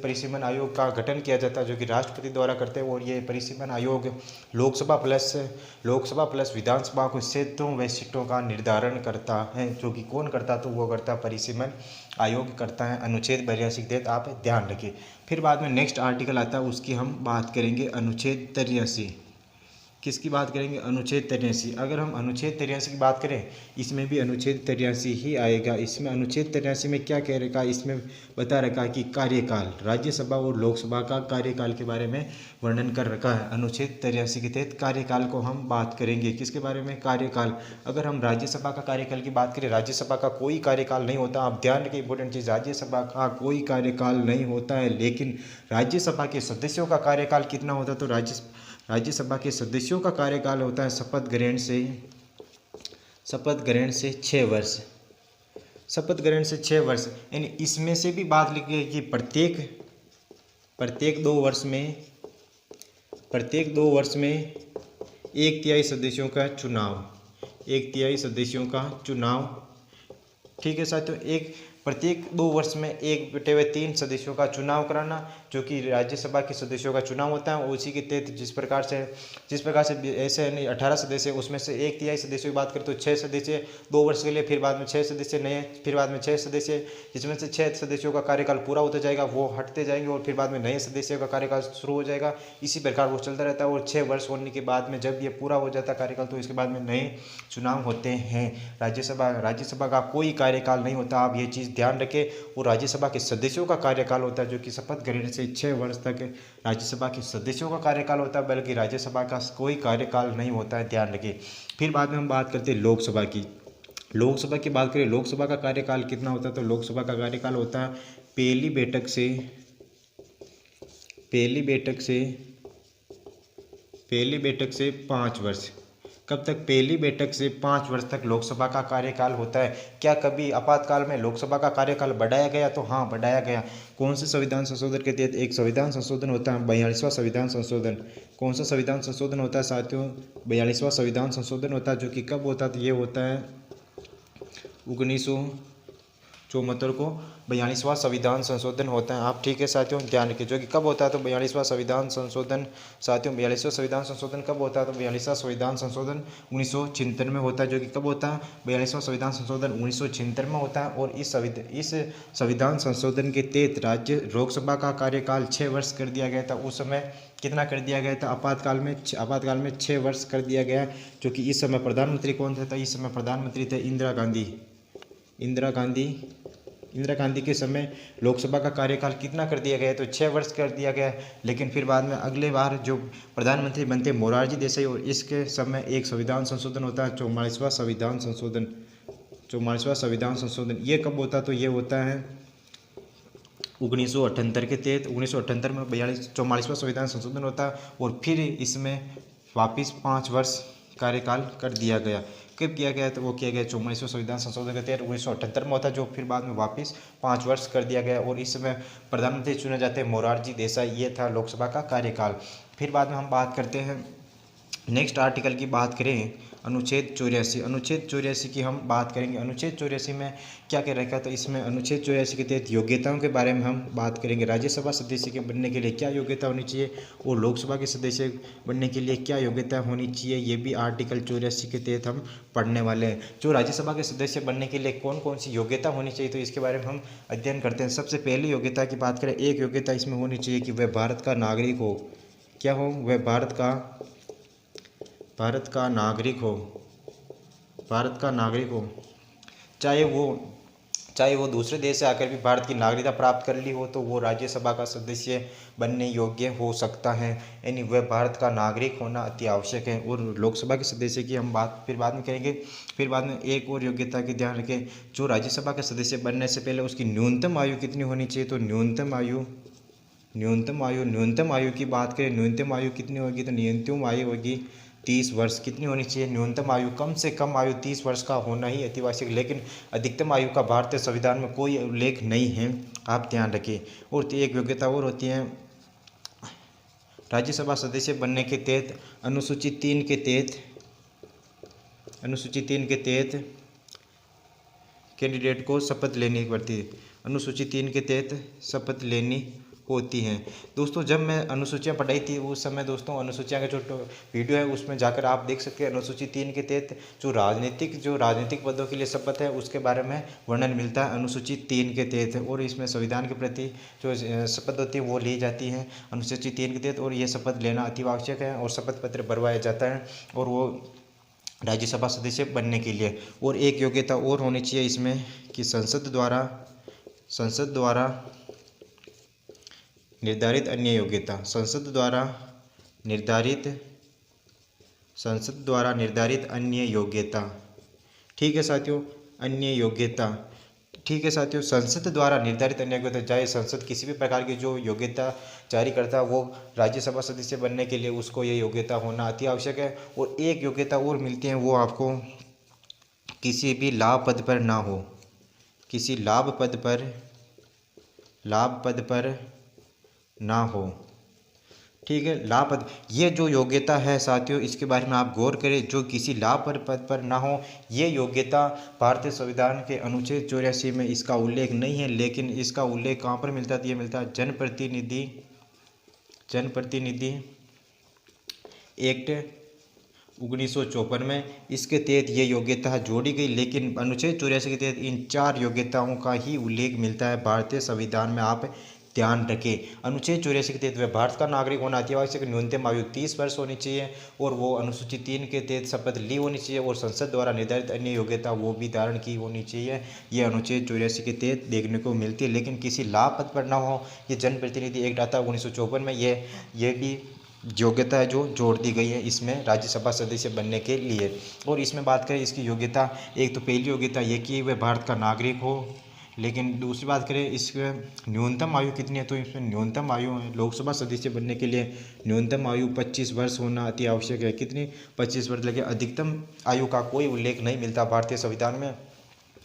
परिसीमन आयोग का गठन किया जाता है, जो कि राष्ट्रपति द्वारा करते हैं। और ये परिसीमन आयोग लोकसभा प्लस विधानसभा को क्षेत्रों व सीटों का निर्धारण करता है, जो कि कौन करता, तो वो करता परिसीमन आयोग करता है। अनुच्छेद 82 के तहत आप ध्यान रखिए। फिर बाद में नेक्स्ट आर्टिकल आता है, उसकी हम बात करेंगे अनुच्छेद 83। किसकी बात करेंगे, अनुच्छेद 83। अगर हम अनुच्छेद 83 की बात करें, इसमें भी अनुच्छेद 83 ही आएगा। इसमें अनुच्छेद 83 में क्या कह रखा है, इसमें बता रखा है कि कार्यकाल, राज्यसभा और लोकसभा का कार्यकाल के बारे में वर्णन कर रखा है। अनुच्छेद 83 के तहत कार्यकाल को हम बात करेंगे। किसके बारे में, कार्यकाल। अगर हम राज्यसभा का कार्यकाल की बात करें, राज्यसभा का कोई कार्यकाल नहीं होता। आप ध्यान रखिए, इंपॉर्टेंट चीज़, राज्यसभा का कोई कार्यकाल नहीं होता है, लेकिन राज्यसभा के सदस्यों का कार्यकाल कितना होता है, तो राज्यसभा के सदस्यों का कार्यकाल होता है शपथ ग्रहण से 6 वर्ष। शपथ ग्रहण से 6 वर्ष, यानी इसमें से भी बात लिखी है कि प्रत्येक 2 वर्ष में 1/3 सदस्यों का चुनाव। ठीक है साथियों, प्रत्येक 2 वर्ष में 1/3 सदस्यों का चुनाव कराना, जो कि राज्यसभा के सदस्यों का चुनाव होता है। उसी के तहत जिस प्रकार से ऐसे नहीं 18 सदस्य, उसमें से 1/3 सदस्यों की बात करें तो 6 सदस्य 2 वर्ष के लिए, फिर बाद में 6 सदस्य नए, फिर बाद में 6 सदस्य, जिसमें से 6 सदस्यों का कार्यकाल पूरा होता जाएगा, वो हटते जाएंगे और फिर बाद में नए सदस्यों का कार्यकाल शुरू हो जाएगा। इसी प्रकार वो चलता रहता है। और 6 वर्ष होने के बाद में जब ये पूरा हो जाता है कार्यकाल, तो इसके बाद में नए चुनाव होते हैं। राज्यसभा का कोई कार्यकाल नहीं होता, आप ये चीज़ ध्यान रखें। वो राज्यसभा के सदस्यों का कार्यकाल होता है, जो कि शपथ ग्रहण से 6 वर्ष तक राज्यसभा के सदस्यों का कार्यकाल होता है, बल्कि राज्यसभा का कोई कार्यकाल नहीं होता है, ध्यान रखें। फिर बाद में हम बात करते हैं लोकसभा की बात करें, लोकसभा का कार्यकाल कितना होता है, तो लोकसभा का कार्यकाल होता है पहली बैठक से 5 वर्ष। कब तक, पहली बैठक से 5 वर्ष तक लोकसभा का कार्यकाल होता है। क्या कभी आपातकाल में लोकसभा का कार्यकाल बढ़ाया गया, तो हाँ बढ़ाया गया। कौन से संविधान संशोधन के तहत, एक संविधान संशोधन होता है 42वां संविधान संशोधन। कौन सा संविधान संशोधन होता है साथियों, 42वां संविधान संशोधन होता है, जो कि कब होता है, तो ये होता है 1974 को 42वां संविधान संशोधन होता है। आप ठीक है साथियों, ध्यान रखिए, जो कि कब होता है, तो 42वां संविधान संशोधन। साथियों 42वां संविधान संशोधन कब होता है, तो 42वां संविधान संशोधन 1976 में होता है, जो कि कब होता है, 42वां संविधान संशोधन 1976 में होता है। और इस संविधान संशोधन के तहत लोकसभा का कार्यकाल 6 वर्ष कर दिया गया था। उस समय कितना कर दिया गया था, आपातकाल में 6 वर्ष कर दिया गया, जो कि इस समय प्रधानमंत्री कौन थे, तो इस समय प्रधानमंत्री थे इंदिरा गांधी के समय लोकसभा का कार्यकाल कितना कर दिया गया, तो 6 वर्ष कर दिया गया। लेकिन फिर बाद में अगले बार जो प्रधानमंत्री बनते मोरारजी देसाई, और इसके समय एक संविधान संशोधन होता है 44वां संविधान संशोधन। ये कब होता, तो ये होता है 1978 के तहत। 1978 में 44वां संविधान संशोधन होता है, और फिर इसमें वापस 5 वर्ष कार्यकाल कर दिया गया। कब किया गया? तो वो किया गया 44वें संविधान संशोधन के तहत 1978 में होता है, जो फिर बाद में वापस 5 वर्ष कर दिया गया। और इस समय प्रधानमंत्री चुने जाते हैं मोरारजी देसाई। ये था लोकसभा का कार्यकाल। फिर बाद में हम बात करते हैं नेक्स्ट आर्टिकल की। बात करें अनुच्छेद 84। अनुच्छेद 84 की हम बात करेंगे। अनुच्छेद 84 में क्या क्या रखा? तो इसमें अनुच्छेद 84 के तहत योग्यताओं के बारे में हम बात करेंगे। राज्यसभा सदस्य के बनने के लिए क्या योग्यता होनी चाहिए और लोकसभा के सदस्य बनने के लिए क्या योग्यता होनी चाहिए, ये भी आर्टिकल 84 के तहत हम पढ़ने वाले हैं। जो राज्यसभा के सदस्य बनने के लिए कौन कौन सी योग्यता होनी चाहिए, तो इसके बारे में हम अध्ययन करते हैं। सबसे पहली योग्यता की बात करें, एक योग्यता इसमें होनी चाहिए कि वह भारत का नागरिक हो। क्या हो? वह भारत का नागरिक हो। भारत का नागरिक हो, चाहे वो दूसरे देश से आकर भी भारत की नागरिकता प्राप्त कर ली हो, तो वो राज्यसभा का सदस्य बनने योग्य हो सकता है। यानी वह भारत का नागरिक होना अति आवश्यक है। और लोकसभा के सदस्य की हम बात फिर बाद में करेंगे। फिर बाद में एक और योग्यता की ध्यान रखें, जो राज्यसभा के सदस्य बनने से पहले उसकी न्यूनतम आयु कितनी होनी चाहिए? तो न्यूनतम आयु की बात करें, न्यूनतम आयु कितनी होगी? तो न्यूनतम आयु होगी 30 वर्ष। कितनी होनी चाहिए? न्यूनतम आयु, कम से कम आयु 30 वर्ष का होना ही अति आवश्यक। लेकिन अधिकतम आयु का भारतीय संविधान में कोई उल्लेख नहीं है, आप ध्यान रखिए। और एक योग्यता और होती है, राज्यसभा सदस्य बनने के तहत अनुसूची 3 के तहत कैंडिडेट को शपथ लेनी पड़ती है। अनुसूची 3 के तहत शपथ लेनी होती हैं। दोस्तों, जब मैं अनुसूचियाँ पढ़ाई थी उस समय दोस्तों, अनुसूचियाँ का जो वीडियो है उसमें जाकर आप देख सकते हैं। अनुसूची 3 के तहत जो राजनीतिक पदों के लिए शपथ है उसके बारे में वर्णन मिलता है अनुसूची 3 के तहत। और इसमें संविधान के प्रति जो शपथ होती है वो ली जाती है अनुसूची 3 के तहत। और ये शपथ लेना अति आवश्यक है और शपथ पत्र भरवाया जाता है और वो राज्यसभा सदस्य बनने के लिए। और एक योग्यता और होनी चाहिए इसमें कि संसद द्वारा निर्धारित अन्य योग्यता। संसद द्वारा निर्धारित अन्य योग्यता। ठीक है साथियों, अन्य योग्यता। ठीक है साथियों, संसद द्वारा निर्धारित अन्य योग्यता, चाहे संसद किसी भी प्रकार की जो योग्यता जारी करता है वो राज्यसभा सदस्य बनने के लिए उसको ये योग्यता होना अति आवश्यक है। और एक योग्यता और मिलती है, वो आपको किसी भी लाभ पद पर ना हो। किसी लाभ पद पर ना हो। ठीक है, लाभ पद, ये जो योग्यता है साथियों, इसके बारे में आप गौर करें। जो किसी लाभ पद पर ना हो, ये योग्यता भारतीय संविधान के अनुच्छेद 84 में इसका उल्लेख नहीं है। लेकिन इसका उल्लेख कहाँ पर मिलता है? ये मिलता है जनप्रतिनिधि एक्ट 1954 में। इसके तहत ये योग्यता जोड़ी गई। लेकिन अनुच्छेद 84 के तहत इन 4 योग्यताओं का ही उल्लेख मिलता है भारतीय संविधान में, आप ध्यान रखें। अनुच्छेद 84 के तहत वह भारत का नागरिक होना अति आवश्यक, न्यूनतम आयु 30 वर्ष होनी चाहिए और वो अनुसूची 3 के तहत शपथ ली होनी चाहिए और संसद द्वारा निर्धारित अन्य योग्यता वो भी धारण की होनी चाहिए। ये अनुच्छेद 84 के तहत देखने को मिलती है। लेकिन किसी लाभ पद पर न हो, ये जनप्रतिनिधि एक्ट आता है 1954 में। ये भी योग्यता है जो जोड़ दी गई है इसमें राज्यसभा सदस्य बनने के लिए। और इसमें बात करें इसकी योग्यता, एक तो पहली योग्यता ये कि वह भारत का नागरिक हो। लेकिन दूसरी बात करें इसमें न्यूनतम आयु कितनी है, तो इसमें न्यूनतम आयु लोकसभा सदस्य बनने के लिए न्यूनतम आयु 25 वर्ष होना अति आवश्यक है। कितनी? 25 वर्ष। लेकिन अधिकतम आयु का कोई उल्लेख नहीं मिलता भारतीय संविधान में।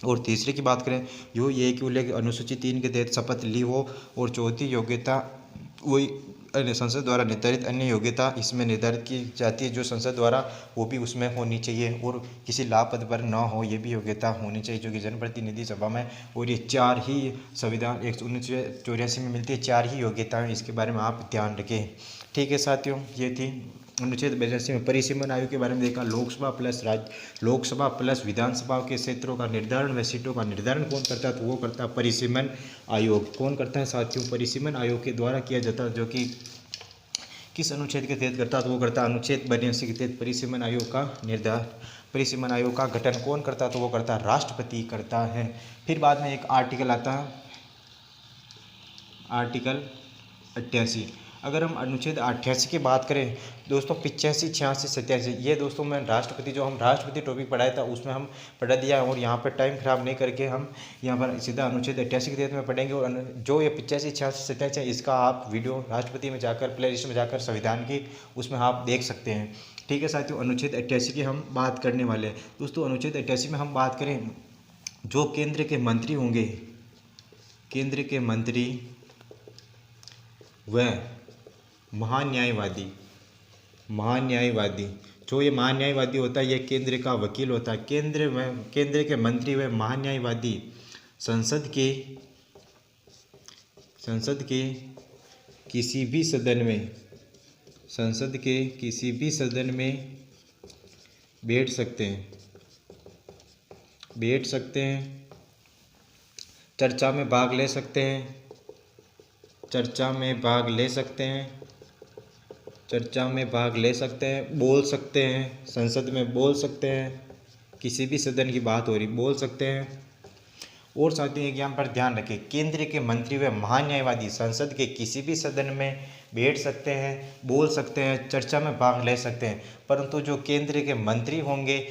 और तीसरे की बात करें ये कि उल्लेख अनुसूची 3 के तहत शपथ ली हो। और चौथी योग्यता वही संसद द्वारा निर्धारित अन्य योग्यता इसमें निर्धारित की जाती है जो संसद द्वारा, वो भी उसमें होनी चाहिए। और किसी लाभ पद पर न हो, ये भी योग्यता होनी चाहिए जो कि जनप्रतिनिधि सभा में। और ये 4 ही संविधान 1984 में मिलती है, 4 ही योग्यताएं। इसके बारे में आप ध्यान रखें। ठीक है साथियों, ये थी अनुच्छेद 82 में परिसीमन आयु के बारे में देखा। लोकसभा प्लस विधानसभा के क्षेत्रों का निर्धारण व सीटों का निर्धारण कौन करता है? तो वो करता है परिसीमन आयोग। कौन करता है साथियों? परिसीमन आयोग के द्वारा किया जाता है, जो कि किस अनुच्छेद के तहत करता है? तो वो करता है अनुच्छेद 82 के तहत परिसीमन आयोग का निर्धारण। परिसीमन आयोग का गठन कौन करता है? तो वो करता है राष्ट्रपति करता है। फिर बाद में एक आर्टिकल आता है, आर्टिकल 88। अगर हम अनुच्छेद 88 की बात करें दोस्तों, 85, 86, 87, ये दोस्तों मैं राष्ट्रपति जो हम राष्ट्रपति टॉपिक पढ़ाया था उसमें हम पढ़ा दिया, और यहाँ पर टाइम खराब नहीं करके हम यहाँ पर सीधा अनुच्छेद 88 के तहत में पढ़ेंगे। और जो ये 85, 86, 87 है, इसका आप वीडियो राष्ट्रपति में जाकर प्ले लिस्ट में जाकर संविधान की उसमें आप देख सकते हैं। ठीक है साथियों, अनुच्छेद 88 की हम बात करने वाले हैं दोस्तों। अनुच्छेद 88 में हम बात करें, जो केंद्र के मंत्री होंगे, केंद्र के मंत्री व महान्यायवादी, जो ये महान्यायवादी होता है ये केंद्र का वकील होता है। केंद्र के मंत्री व महान्यायवादी संसद के किसी भी सदन में बैठ सकते हैं, चर्चा में भाग ले सकते हैं, बोल सकते हैं, संसद में बोल सकते हैं, किसी भी सदन की बात हो रही बोल सकते हैं। और साथियों एक यहाँ पर ध्यान रखें, केंद्र के मंत्री व महान्यायवादी संसद के किसी भी सदन में बैठ सकते हैं, बोल सकते हैं, चर्चा में भाग ले सकते हैं। परंतु जो केंद्र के मंत्री होंगे,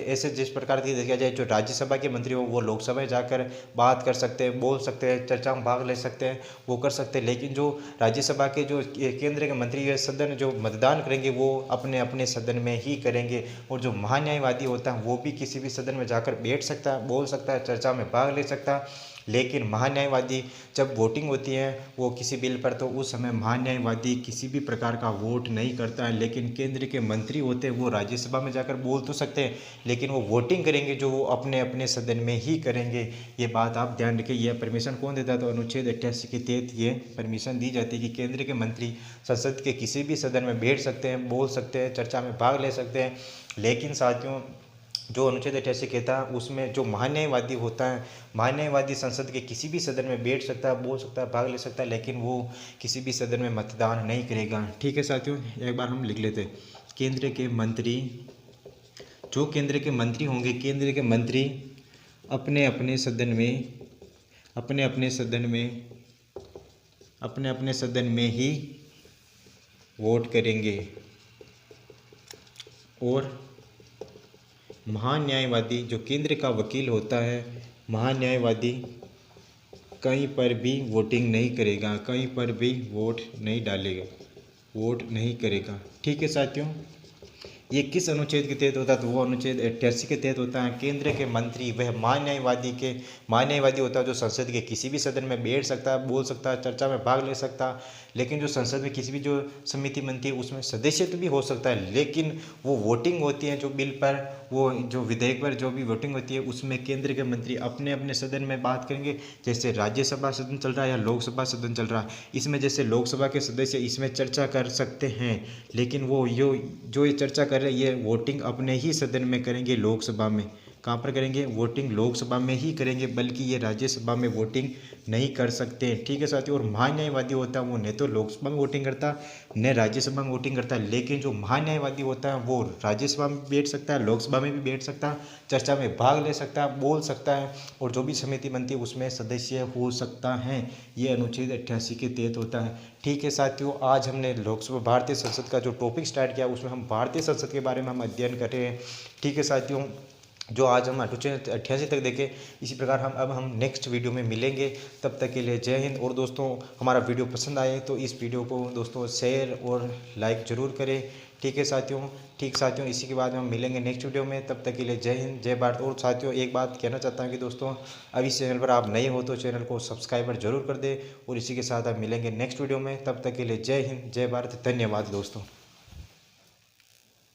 ऐसे जिस प्रकार की देखा जाए, जो राज्यसभा के मंत्री हो वो लोकसभा में जाकर बात कर सकते हैं, बोल सकते हैं, चर्चा में भाग ले सकते हैं, वो कर सकते हैं। लेकिन जो राज्यसभा के जो केंद्र के मंत्री है, सदन जो मतदान करेंगे वो अपने अपने सदन में ही करेंगे। और जो महान्यायवादी होता है वो भी किसी भी सदन में जाकर बैठ सकता है, बोल सकता है, चर्चा में भाग ले सकता है। लेकिन महान्यायवादी जब वोटिंग होती है वो किसी बिल पर, तो उस समय महान्यायवादी किसी भी प्रकार का वोट नहीं करता है। लेकिन केंद्र के मंत्री होते हैं वो राज्यसभा में जाकर बोल तो सकते हैं, लेकिन वो वोटिंग करेंगे जो वो अपने अपने सदन में ही करेंगे। ये बात आप ध्यान रखिए। यह परमिशन कौन देता है? तो अनुच्छेद 88 के तहत ये परमिशन दी जाती है कि केंद्र के मंत्री संसद के किसी भी सदन में बैठ सकते हैं, बोल सकते हैं, चर्चा में भाग ले सकते हैं। लेकिन साथियों जो अनुच्छेद 88 कहता है उसमें जो महान्यायवादी होता है, महान्यायवादी संसद के किसी भी सदन में बैठ सकता है, बोल सकता है, भाग ले सकता है, लेकिन वो किसी भी सदन में मतदान नहीं करेगा। ठीक है साथियों, एक बार हम लिख लेते हैं। केंद्र के मंत्री, जो केंद्र के मंत्री होंगे, केंद्र के मंत्री अपने अपने सदन में ही वोट करेंगे। और महान्यायवादी जो केंद्र का वकील होता है, महान्यायवादी कहीं पर भी वोटिंग नहीं करेगा, कहीं पर भी वोट नहीं डालेगा, वोट नहीं करेगा। ठीक है साथियों, ये किस अनुच्छेद के तहत होता है? तो वो अनुच्छेद 88 के तहत होता है। केंद्र के मंत्री वह महान्यायवादी होता है जो संसद के किसी भी सदन में बैठ सकता है, बोल सकता है, चर्चा में भाग ले सकता है। लेकिन जो संसद में किसी भी जो समिति बनती है उसमें सदस्य तो भी हो सकता है, लेकिन वो वोटिंग होती है जो बिल पर, वो जो विधेयक पर जो भी वोटिंग होती है उसमें केंद्र के मंत्री अपने अपने सदन में बात करेंगे। जैसे राज्यसभा सदन चल रहा है या लोकसभा सदन चल रहा है, इसमें जैसे लोकसभा के सदस्य इसमें चर्चा कर सकते हैं, लेकिन वो जो ये चर्चा कर रहे हैं ये वोटिंग अपने ही सदन में करेंगे, लोकसभा में। कहाँ पर करेंगे? वोटिंग लोकसभा में ही करेंगे, बल्कि ये राज्यसभा में वोटिंग नहीं कर सकते। ठीक है साथियों, और महान्यायवादी होता है वो न तो लोकसभा में वोटिंग करता न राज्यसभा में वोटिंग करता, लेकिन जो महान्यायवादी होता है वो राज्यसभा में बैठ सकता है, लोकसभा में भी बैठ सकता है, चर्चा में भाग ले सकता है, बोल सकता है, और जो भी समिति बनती है उसमें सदस्य हो सकता है। ये अनुच्छेद 88 के तहत होता है। ठीक है साथियों, आज हमने लोकसभा भारतीय संसद का जो टॉपिक स्टार्ट किया उसमें हम भारतीय संसद के बारे में हम अध्ययन कर रहे हैं। ठीक है साथियों, जो आज हम अनुच्छेद 88 तक देखें, इसी प्रकार हम नेक्स्ट वीडियो में मिलेंगे। तब तक के लिए जय हिंद। और दोस्तों हमारा वीडियो पसंद आए तो इस वीडियो को दोस्तों शेयर और लाइक ज़रूर करें। ठीक है साथियों, इसी के बाद हम मिलेंगे नेक्स्ट वीडियो में। तब तक के लिए जय हिंद, जय भारत। और साथियों एक बात कहना चाहता हूँ कि दोस्तों अभी इस चैनल पर आप नए हो तो चैनल को सब्सक्राइबर जरूर कर दें। और इसी के साथ आप मिलेंगे नेक्स्ट वीडियो में। तब तक के लिए जय हिंद, जय भारत, धन्यवाद दोस्तों।